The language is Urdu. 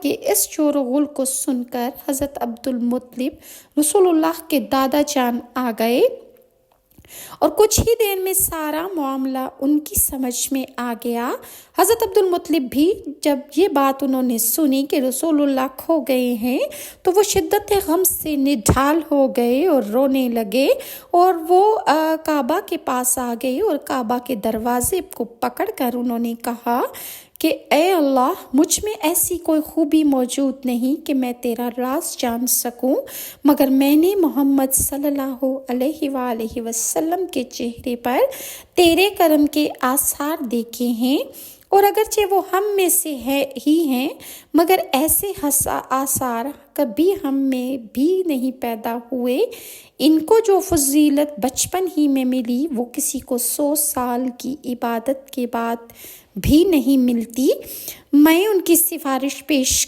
کہ اس شور و غل کو سن کر حضرت عبدالمطلب رسول اللہ کے دادا جان آ گئے اور کچھ ہی دیر میں سارا معاملہ ان کی سمجھ میں آ گیا۔ حضرت عبدالمطلب بھی جب یہ بات انہوں نے سنی کہ رسول اللہ کھو گئے ہیں تو وہ شدت غم سے نڈھال ہو گئے اور رونے لگے، اور وہ کعبہ کے پاس آ گئے اور کعبہ کے دروازے کو پکڑ کر انہوں نے کہا کہ اے اللہ، مجھ میں ایسی کوئی خوبی موجود نہیں کہ میں تیرا راز جان سکوں، مگر میں نے محمد صلی اللہ علیہ وآلہ وسلم کے چہرے پر تیرے کرم کے آثار دیکھے ہیں، اور اگرچہ وہ ہم میں سے ہی ہیں مگر ایسے آثار کبھی ہم میں بھی نہیں پیدا ہوئے۔ ان کو جو فضیلت بچپن ہی میں ملی وہ کسی کو 100 سال کی عبادت کے بعد بھی نہیں ملتی۔ میں ان کی سفارش پیش